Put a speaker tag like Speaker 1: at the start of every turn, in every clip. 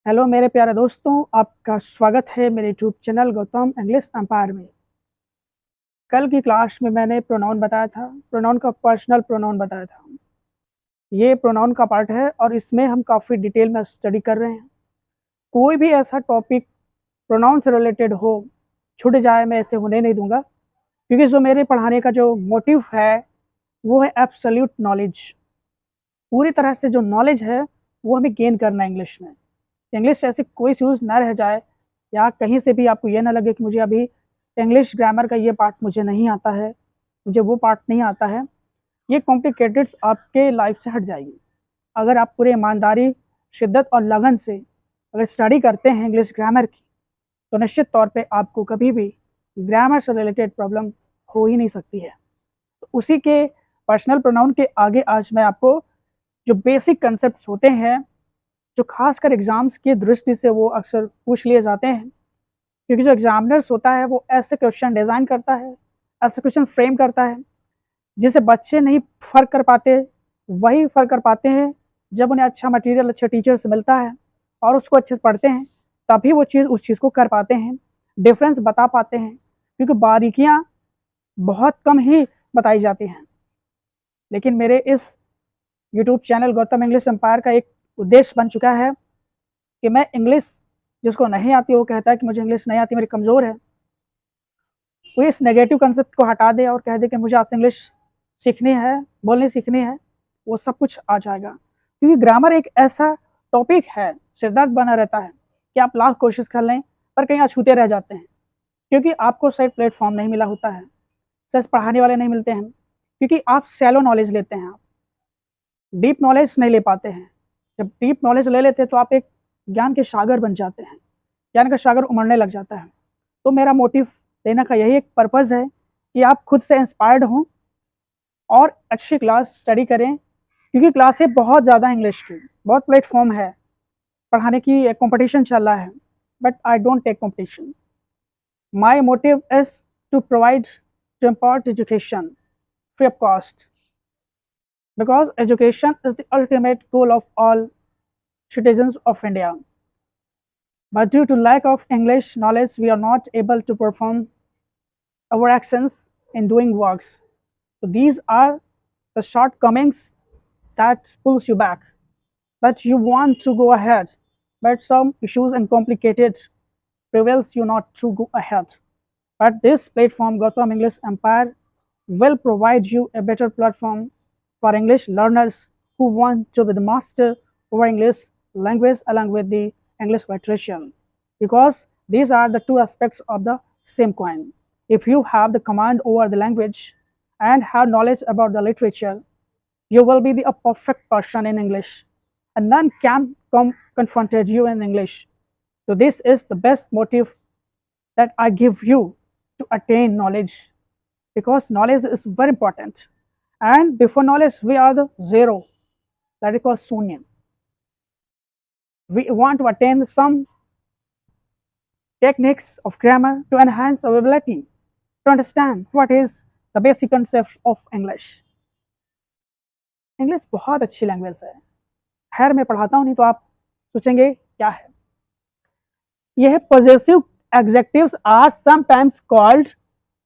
Speaker 1: Hello मेरे प्यारे दोस्तों, आपका स्वागत है मेरे YouTube channel Gautam English Empire में। कल की क्लास में मैंने प्रोनाउन बताया था, प्रोनाउन का पर्सनल प्रोनाउन बताया था। ये प्रोनाउन का पार्ट है और इसमें हम काफ़ी डिटेल में स्टडी कर रहे हैं। कोई भी ऐसा टॉपिक प्रोनाउन से रिलेटेड हो छूट जाए, मैं ऐसे होने नहीं दूंगा, क्योंकि जो मेरे पढ़ाने का जो मोटिव है वो है एब्सोल्यूट नॉलेज। पूरी तरह से जो नॉलेज है वो हमें गेन करना है इंग्लिश में। इंग्लिश से ऐसी कोई चीज़ ना रह जाए या कहीं से भी आपको ये ना लगे कि मुझे अभी इंग्लिश ग्रामर का ये पार्ट मुझे नहीं आता है, मुझे वो पार्ट नहीं आता है। ये कॉम्प्लिकेटेड्स आपके लाइफ से हट जाएगी अगर आप पूरे ईमानदारी, शिद्दत और लगन से अगर स्टडी करते हैं इंग्लिश ग्रामर की, तो निश्चित तौर पे आपको कभी भी ग्रामर से रिलेटेड प्रॉब्लम हो ही नहीं सकती है। तो उसी के पर्सनल प्रोनाउन के आगे आज मैं आपको जो बेसिक कंसेप्ट होते हैं, जो खासकर एग्ज़ाम्स की दृष्टि से वो अक्सर पूछ लिए जाते हैं, क्योंकि जो एग्जामिनर्स होता है वो ऐसे क्वेश्चन डिज़ाइन करता है, ऐसे क्वेश्चन फ्रेम करता है जिसे बच्चे नहीं फ़र्क कर पाते। वही फ़र्क कर पाते हैं जब उन्हें अच्छा मटेरियल अच्छे टीचर से मिलता है और उसको अच्छे से पढ़ते हैं, तभी वो चीज़ उस चीज़ को कर पाते हैं, डिफरेंस बता पाते हैं, क्योंकि बारीकियाँ बहुत कम ही बताई जाती हैं। लेकिन मेरे इस YouTube channel Gautam English Empire का एक उद्देश्य बन चुका है कि मैं इंग्लिश, जिसको नहीं आती वो कहता है कि मुझे इंग्लिश नहीं आती, मेरी कमज़ोर है, वो इस नेगेटिव कंसेप्ट को हटा दे और कह दे कि मुझे आज इंग्लिश सीखनी है, बोलनी सीखनी है, वो सब कुछ आ जाएगा। क्योंकि ग्रामर एक ऐसा टॉपिक है, सिरदर्द बना रहता है कि आप लाख कोशिश कर लें पर कहीं अछूते रह जाते हैं, क्योंकि आपको सही प्लेटफॉर्म नहीं मिला होता है, सच पढ़ाने वाले नहीं मिलते हैं, क्योंकि आप शैलो नॉलेज लेते हैं, आप डीप नॉलेज नहीं ले पाते हैं। जब डीप नॉलेज ले लेते हैं तो आप एक ज्ञान के सागर बन जाते हैं, ज्ञान का सागर उमड़ने लग जाता है। तो मेरा मोटिव देने का यही एक पर्पज़ है कि आप खुद से इंस्पायर्ड हों और अच्छी क्लास स्टडी करें, क्योंकि क्लासें बहुत ज़्यादा इंग्लिश की, बहुत प्लेटफॉर्म है, पढ़ाने की एक कंपटीशन चल रहा है, but I don't take competition. My motive is to provide to impart education free of cost, because education is the ultimate goal of all citizens of India. But due to lack of English knowledge, we are not able to perform our actions in doing works. So these are the shortcomings that pulls you back. But you want to go ahead, but some issues and complicated prevails you not to go ahead. But this platform, Gotham English Empire, will provide you a better platform for English learners who want to be the master over English language along with the English literature, because these are the two aspects of the same coin. If you have the command over the language and have knowledge about the literature, you will be a perfect person in English, and none can confront you in English. So this is the best motive that I give you to attain knowledge, because knowledge is very important. And before knowledge, we are the zero, that is called Sunya. We want to attain some techniques of grammar to enhance our ability to understand what is the basic concept of English. English बहुत अच्छी language है। खैर मैं पढ़ाता हूँ नहीं तो आप सोचेंगे क्या है। यह possessive adjectives are sometimes called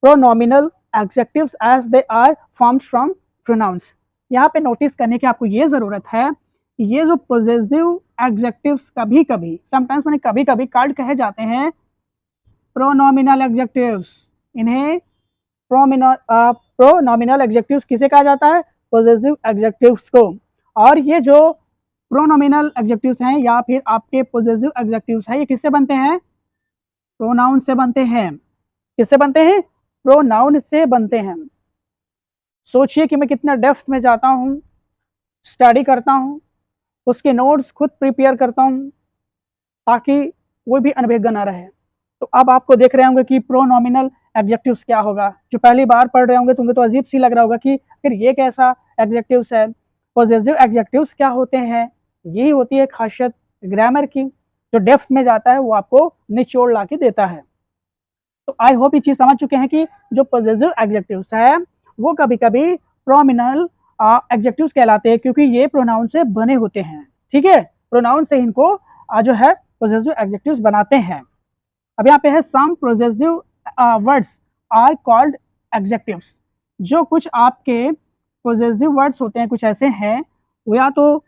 Speaker 1: pronominal adjectives as they are formed from pronouns. यहाँ पे नोटिस करने की आपको ये ज़रूरत है कि ये जो पॉजेसिव एडजेक्टिव्स कभी कभी, समटाइम्स मैंने कभी कभी कॉल्ड कहे जाते हैं प्रोनोमिनल एडजेक्टिव्स। इन्हें प्रोनोमिनल एडजेक्टिव्स किसे कहा जाता है? पॉजेसिव एडजेक्टिव्स को। और ये जो प्रोनोमिनल एडजेक्टिव्स हैं या फिर आपके पॉजेसिव एडजेक्टिव्स हैं, ये किससे बनते हैं? प्रोनाउन से बनते हैं। किससे बनते हैं? प्रोनाउन से बनते हैं। सोचिए कि मैं कितना डेप्थ में जाता हूँ, स्टडी करता हूँ, उसके नोट्स खुद प्रिपेयर करता हूँ ताकि कोई भी अनभिज्ञ ना रहे। तो अब आपको देख रहे होंगे कि प्रोनोमिनल एडजेक्टिव्स क्या होगा। जो पहली बार पढ़ रहे होंगे तो उन्हें तो अजीब सी लग रहा होगा कि फिर ये कैसा एडजेक्टिव्स है। पॉजेसिव एडजेक्टिव्स क्या होते हैं? यही होती है खासियत ग्रामर की, जो डेप्थ में जाता है वो आपको निचोड़ ला के देता है। तो आई होप ये चीज़ समझ चुके हैं कि जो पॉजेसिव एडजेक्टिव्स है वो कभी कभी प्रोमिनल एडजेक्टिव्स कहलाते हैं, क्योंकि ये प्रोनाउन से बने होते हैं। ठीक है, प्रोनाउन से इनको जो है पोजेसिव एडजेक्टिव्स बनाते हैं। अब यहाँ पे है some possessive words are called adjectives. जो कुछ आपके पोजेसिव वर्ड्स होते हैं कुछ ऐसे हैं, वो या तो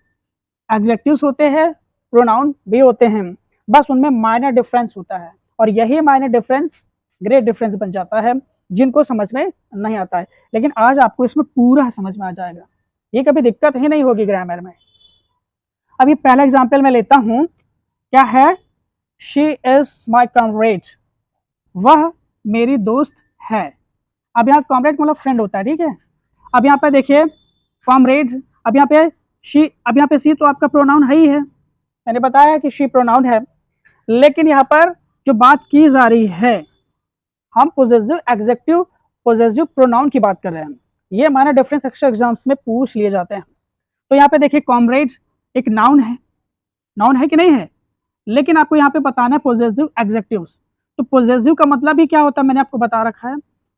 Speaker 1: एडजेक्टिव्स होते हैं, प्रोनाउन भी होते हैं, बस उनमें माइनर डिफरेंस होता है, और यही माइनर डिफरेंस ग्रेट डिफरेंस बन जाता है, जिनको समझ में नहीं आता है। लेकिन आज आपको इसमें पूरा समझ में आ जाएगा, ये कभी दिक्कत ही नहीं होगी ग्रामर में। अभी पहला एग्जाम्पल मैं लेता हूँ, क्या है, शी इज माई कॉमरेड, वह मेरी दोस्त है। अब यहाँ कॉमरेड मतलब फ्रेंड होता है, ठीक है। अब यहाँ पे देखिए कॉमरेड, अब यहाँ पे शी, अब यहाँ पे सी तो आपका प्रोनाउन है ही है, मैंने बताया कि शी प्रोनाउन है, लेकिन यहाँ पर जो बात की जा रही है, हम पोजेसिव एडजेक्टिव पोजेसिव प्रोनाउन की बात कर रहे हैं। ये माइनर डिफरेंस एक्स्ट्रा एग्जाम्स में पूछ लिए जाते हैं। तो यहाँ पे देखिए कॉमरेड एक नाउन है कि नहीं है, लेकिन आपको यहाँ पे बताना है पोजेसिव एडजेक्टिव्स। तो पोजेसिव का मतलब ही क्या होता है, मैंने आपको बता रखा है।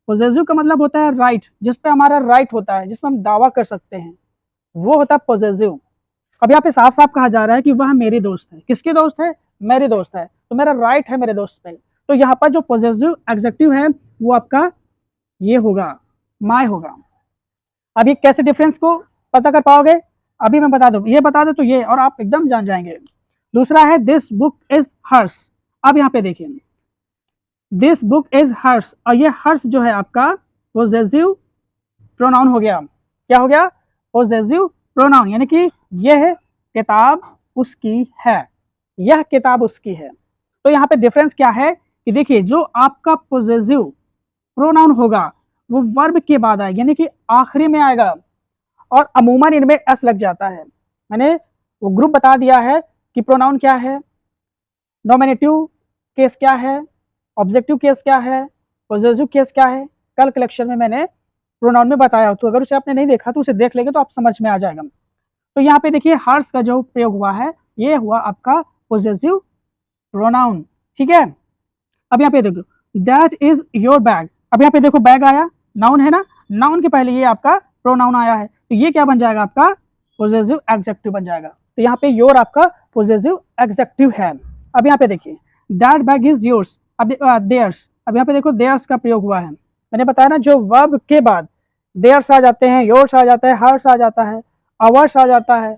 Speaker 1: पोजेसिव का मतलब होता है राइट, जिस पे हमारा राइट होता है, जिसमें हम दावा कर सकते हैं, वो होता है पोजेसिव। अब यहाँ पे साफ साफ कहा जा रहा है कि वह मेरी दोस्त है। किसकी दोस्त है? मेरी दोस्त है, तो मेरा राइट है मेरे दोस्त पे। तो यहाँ पर जो पोजेसिव एडजेक्टिव है वो आपका ये होगा, माय होगा। अब ये कैसे डिफरेंस को पता कर पाओगे, अभी मैं बता दूं, ये बता दो तो ये, और आप एकदम जान जाएंगे। दूसरा है दिस बुक इज हर्स। अब यहाँ पे देखिए दिस बुक इज हर्स, और ये हर्स जो है आपका पोजेसिव प्रोनाउन हो गया। क्या हो गया? पोजेसिव प्रोनाउन, यानी कि यह किताब उसकी है, यह किताब उसकी है। तो यहाँ पे डिफरेंस क्या है कि देखिए जो आपका पोजेसिव प्रोनाउन होगा वो वर्ब के बाद आएगा, यानी कि आखिरी में आएगा, और अमूमन इनमें एस लग जाता है। मैंने वो ग्रुप बता दिया है कि प्रोनाउन क्या है, नॉमिनेटिव केस क्या है, ऑब्जेक्टिव केस क्या है, पोजेसिव केस क्या है। कल कलेक्शन में मैंने प्रोनाउन में बताया, तो अगर उसे आपने नहीं देखा तो उसे देख लेंगे तो आप समझ में आ जाएगा। तो यहाँ पे देखिए हर्स का जो प्रयोग हुआ है ये हुआ आपका पोजेसिव प्रोनाउन, ठीक है। अब यहाँ पे देखो दैट इज योर बैग। अब यहाँ पे देखो बैग आया, नाउन है ना, नाउन के पहले ये आपका प्रोनाउन आया है, तो ये क्या बन जाएगा आपका पोजेसिव एडजेक्टिव बन जाएगा। तो यहाँ पे योर आपका पोजेसिव एडजेक्टिव है। अब यहाँ पे देखिए दैट बैग इज योर्स, अब देयर्स। अब यहाँ पे देखो देयर्स का प्रयोग हुआ है, मैंने बताया ना जो वर्ब के बाद देयर्स आ जाते हैं, योर्स आ जाता है, हर्स आ जाता है, आवर्स आ जाता है,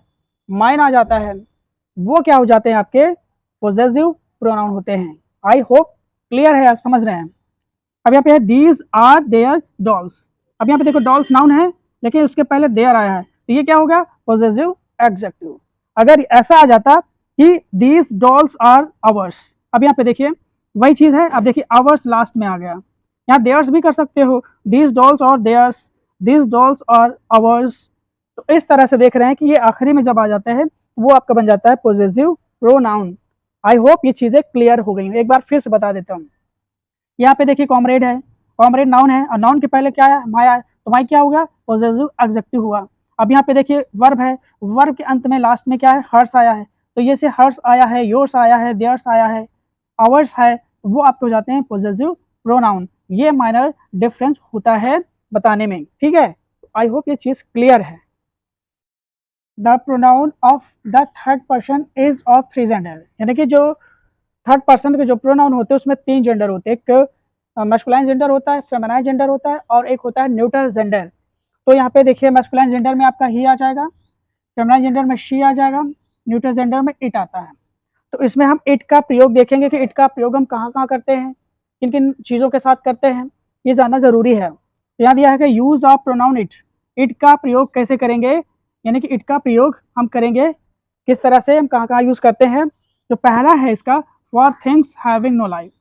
Speaker 1: माइन आ जाता है, वो क्या हो जाते हैं आपके पोजेसिव प्रोनाउन होते हैं। आई होप क्लियर है, आप समझ रहे हैं। अब यहाँ पे है दीज आर देयर डॉल्स। अब यहाँ पे देखो डॉल्स नाउन है, लेकिन उसके पहले देयर आया है, तो ये क्या होगा पोजेसिव एडजेक्टिव। अगर ऐसा आ जाता कि दीज डॉल्स आर आवर्स, अब यहाँ पे देखिए वही चीज है, अब देखिए आवर्स लास्ट में आ गया, यहाँ देयर्स भी कर सकते हो, दीज डॉल्स और देयर्स, दीज डॉल्स और आवर्स। तो इस तरह से देख रहे हैं कि ये आखिरी में जब आ जाते हैं वो आपका बन जाता है पोजेसिव प्रोनाउन। आई होप ये चीजें क्लियर हो गई हैं। एक बार फिर से बता देता हूँ, यहाँ पे देखिए कॉमरेड है, कॉमरेड नाउन है, और नाउन के पहले क्या है? माय है, तो माय क्या होगा? पोजेसिव एडजेक्टिव हुआ। अब यहाँ पे देखिए वर्ब है, वर्ब के अंत में लास्ट में क्या है? हर्स आया है, तो ये से हर्स आया है, योर्स आया है, देयर्स आया है, आवर्स है, वो आपको हो जाते हैं पोजेसिव प्रोनाउन। ये माइनर डिफरेंस होता है बताने में, ठीक है। आई होप ये चीज क्लियर है। The pronoun of the third person is of three gender, यानी कि जो थर्ड पर्सन के जो प्रोनाउन होते हैं उसमें तीन जेंडर होते हैं, एक मैस्कुलाइन जेंडर होता है, फेमिनाइन जेंडर होता है, और एक होता है न्यूट्रल जेंडर। तो यहाँ पे देखिए मैस्कुलाइन जेंडर में आपका ही आ जाएगा, फेमिनाइन जेंडर में शी आ जाएगा, न्यूट्रल जेंडर में इट आता है। तो इसमें हम इट का प्रयोग देखेंगे कि इट का प्रयोग हम कहाँ कहाँ करते हैं, किन किन चीज़ों के साथ करते हैं, ये जानना जरूरी है। यहाँ दिया है कि use of pronoun it, it का प्रयोग कैसे करेंगे, यानी कि इट का प्रयोग हम करेंगे किस तरह से, हम कहाँ कहाँ यूज करते हैं। तो पहला है इसका for things having no life.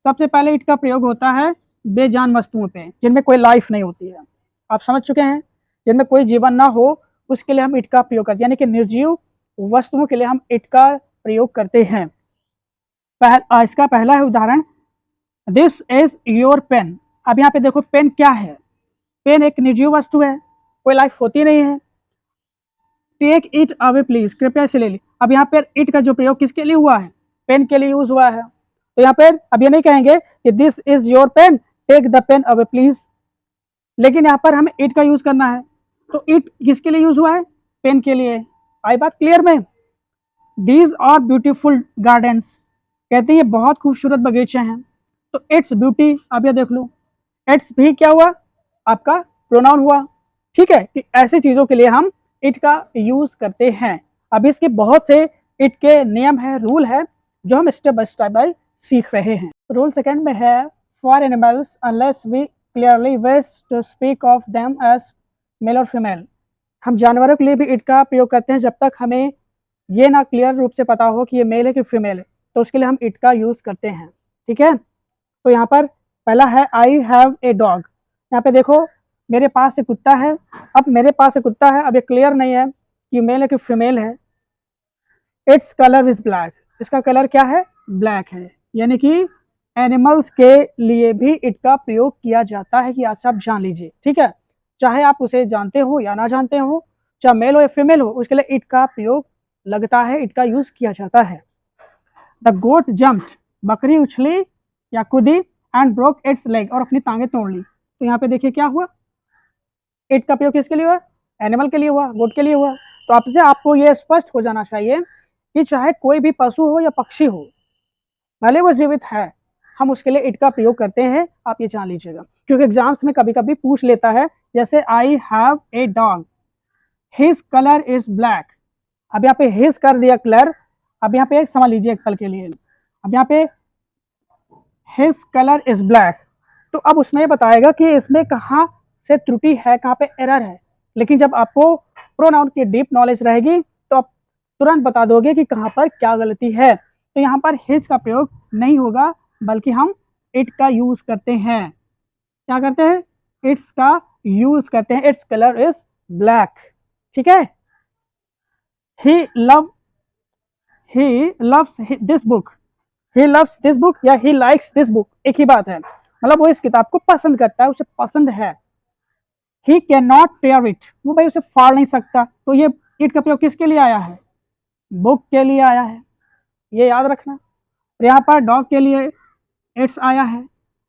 Speaker 1: सबसे पहले इट का प्रयोग होता है बेजान वस्तुओं पे, जिनमें कोई लाइफ नहीं होती है। आप समझ चुके हैं, जिनमें कोई जीवन ना हो उसके लिए हम इट का प्रयोग करते हैं, यानी कि निर्जीव वस्तुओं के लिए हम इट का प्रयोग करते हैं। इसका पहला है उदाहरण, दिस इज योर पेन। अब यहाँ पे देखो पेन क्या है, पेन एक निर्जीव वस्तु है, कोई लाइफ होती नहीं है। टेक इट अवे प्लीज, कृपया इसे ले ली। अब यहाँ पर इट का जो प्रयोग किसके लिए हुआ है? पेन के लिए यूज हुआ है। तो यहाँ पर अब ये नहीं कहेंगे कि this is your pen, take the pen away please, लेकिन यहाँ पर हमें इट का यूज करना है। तो इट किसके लिए यूज हुआ है? पेन के लिए। आई बात क्लियर में? दीज आर ब्यूटीफुल गार्डन्स, कहते हैं ये बहुत खूबसूरत बगीचे हैं, तो इट्स ब्यूटी, अब ये देख लो, इट्स भी क्या हुआ, आपका प्रोनाउन हुआ। ठीक है, कि ऐसी चीज़ों के लिए हम इट का यूज़ करते हैं। अब इसके बहुत से इट के नियम है, रूल है, जो हम स्टेप बाय सीख रहे हैं। रूल सेकंड में है, for animals unless we clearly wish to speak of them as male और फीमेल। हम जानवरों के लिए भी इट का प्रयोग करते हैं जब तक हमें ये ना क्लियर रूप से पता हो कि ये मेल है कि फीमेल है, तो उसके लिए हम इट का यूज़ करते हैं। ठीक है, तो यहाँ पर पहला है आई हैव ए डॉग। यहाँ पे देखो, मेरे पास एक कुत्ता है। अब मेरे पास एक कुत्ता है, अब ये क्लियर नहीं है कि मेल है कि फीमेल है। इट्स कलर इज ब्लैक, इसका कलर क्या है, ब्लैक है। यानी कि एनिमल्स के लिए भी इट का प्रयोग किया जाता है, कि आज आप जान लीजिए। ठीक है, चाहे आप उसे जानते हो या ना जानते हो, चाहे मेल हो या फीमेल हो, उसके लिए इट का प्रयोग लगता है, इट का यूज किया जाता है। द गोट जम्प्ड, बकरी उछली या कूदी, एंड ब्रोक इट्स लेग, और अपनी टांगे तोड़ ली। तो यहाँ पे देखिए क्या हुआ, इट का प्रयोग किसके लिए हुआ, एनिमल के लिए हुआ, गोट के लिए हुआ। तो आपसे आपको ये स्पष्ट हो जाना चाहिए कि चाहे कोई भी पशु हो या पक्षी हो, भले वो जीवित है, हम उसके लिए इट का प्रयोग करते हैं, आप ये जान लीजिएगा। क्योंकि एग्जाम्स में कभी कभी पूछ लेता है, जैसे I have a dog, his colour is black. अब यहाँ पे हिज कर दिया कलर, अब यहाँ पे समझ लीजिए एक पल के लिए, अब यहाँ पे हिज कलर इज ब्लैक, तो अब उसमें बताएगा कि इसमें कहाँ से त्रुटि है, कहाँ पे एरर है। लेकिन जब आपको प्रोनाउन की डीप नॉलेज रहेगी तो आप तुरंत बता दोगे कि कहाँ पर क्या गलती है। तो यहाँ पर हिज का प्रयोग नहीं होगा, बल्कि हम इट का यूज करते हैं। क्या करते हैं, इट्स का यूज करते हैं। Its colour is black. ठीक है, he loves this book, he loves this book या ही लाइक्स दिस बुक, एक ही बात है, मतलब वो इस किताब को पसंद करता है, उसे पसंद है। He can not tear it, वो भाई उसे फाड़ नहीं सकता। तो ये इट का प्रयोग किसके लिए आया है, बुक के लिए आया है, ये याद रखना। और यहाँ पर डॉग के लिए इट्स आया है,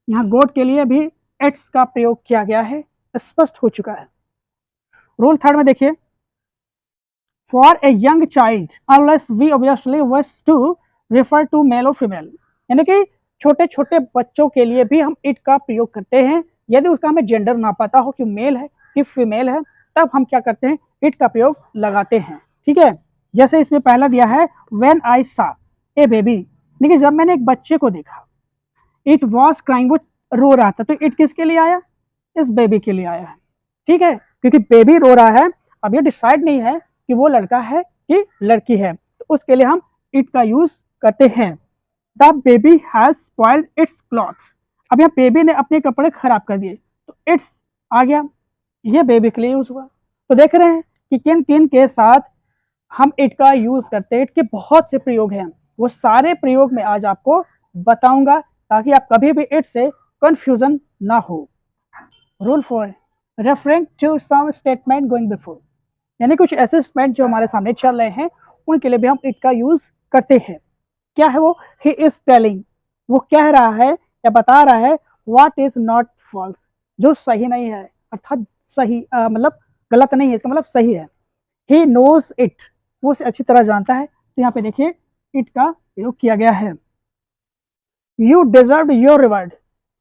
Speaker 1: यहाँ गोट के लिए भी इट्स का प्रयोग किया गया है, स्पष्ट हो चुका है। रूल थर्ड में देखिए, for a young child unless we obviously wish to refer to male और फीमेल, यानी कि छोटे छोटे बच्चों के लिए भी हम इट का प्रयोग करते हैं। यदि उसका हमें जेंडर ना पता हो कि मेल है कि फीमेल है, तब हम क्या करते हैं, इट का प्रयोग लगाते हैं। ठीक है, जैसे इसमें पहला दिया है, व्हेन आई सा ए बेबी, देखिए जब मैंने एक बच्चे को देखा, इट वॉज क्राइंग, वो रो रहा था, तो इट किसके लिए आया, इस बेबी के लिए आया है। ठीक है, क्योंकि बेबी रो रहा है, अब ये डिसाइड नहीं है कि वो लड़का है कि लड़की है, तो उसके लिए हम इट का यूज करते हैं। The baby has spoiled it's clothes, अब यहाँ बेबी ने अपने कपड़े खराब कर दिए, तो इट्स आ गया, ये बेबी के लिए यूज हुआ। तो देख रहे हैं कि किन किन के साथ हम इट का यूज करते हैं। इट के बहुत से प्रयोग हैं, वो सारे प्रयोग में आज आपको बताऊंगा, ताकि आप कभी भी इट से कंफ्यूजन ना हो। Rule 4, referring to some statement going before, यानी कुछ ऐसे स्टेटमेंट जो हमारे सामने चल रहे हैं, उनके लिए भी हम इट का यूज करते हैं। क्या है वो, ही इज टेलिंग, वो कह रहा है या बता रहा है, व्हाट इज नॉट फॉल्स, जो सही नहीं है, अर्थात सही मतलब गलत नहीं है, इसका मतलब सही है। ही नोज इट, वो उसे अच्छी तरह जानता है। तो यहाँ पे देखिए इट का प्रयोग किया गया है। यू डिजर्व योर रिवार्ड,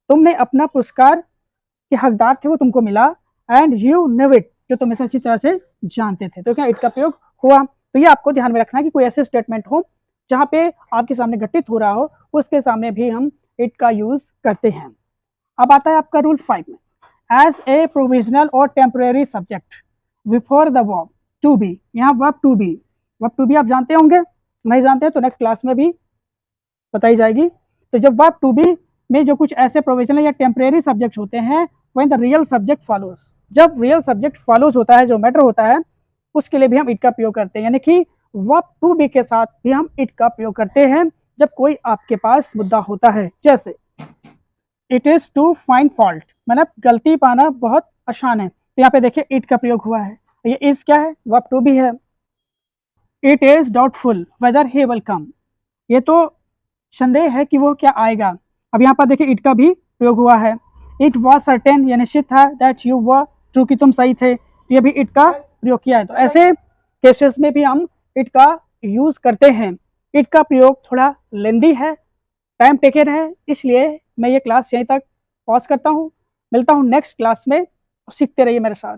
Speaker 1: तुमने अपना पुरस्कार के हकदार थे, वो तुमको मिला। एंड यू न्यू इट, जो तुम इसे अच्छी तरह से जानते थे। तो क्या इट का प्रयोग हुआ। तो ये आपको ध्यान में रखना है कि कोई ऐसे स्टेटमेंट हो जहाँ पे आपके सामने घटित हो रहा हो, उसके सामने भी हम इट का यूज करते हैं। अब आता है आपका रूल 5 में, एज ए प्रोविजनल और temporary subject before the verb to be, यहाँ verb to be, verb to be आप जानते होंगे, नहीं जानते तो नेक्स्ट क्लास में भी बताई जाएगी। तो जब वर्ब टू बी में जो कुछ ऐसे प्रोविजनल या टेम्परेरी सब्जेक्ट होते हैं, when the real subject follows, जब रियल सब्जेक्ट फॉलोज होता है, जो मैटर होता है, उसके लिए भी हम इट का प्रयोग करते हैं। यानी कि वर्ब टू बी के साथ भी हम इट का प्रयोग करते हैं जब कोई आपके पास मुद्दा होता है। जैसे it is to find fault, मतलब गलती पाना बहुत आसान है, तो यहाँ पे देखिए इट का प्रयोग हुआ है। ये इज क्या है, वर्ब टू बी है। It is doubtful whether he will come, ये तो संदेह है कि वो क्या आएगा। अब यहाँ पर देखिए इट का भी प्रयोग हुआ है। इट वॉज सर्टेन, ये निश्चित था, दैट यू वर ट्रू, कि तुम सही थे, ये भी इट का प्रयोग किया है। तो ऐसे केसेस में भी हम इट का यूज करते हैं। इट का प्रयोग थोड़ा लेंदी है, टाइम टेकन है, इसलिए मैं ये क्लास यहीं तक पॉज करता हूँ। मिलता हूँ नेक्स्ट क्लास में, सीखते रहिए मेरे साथ।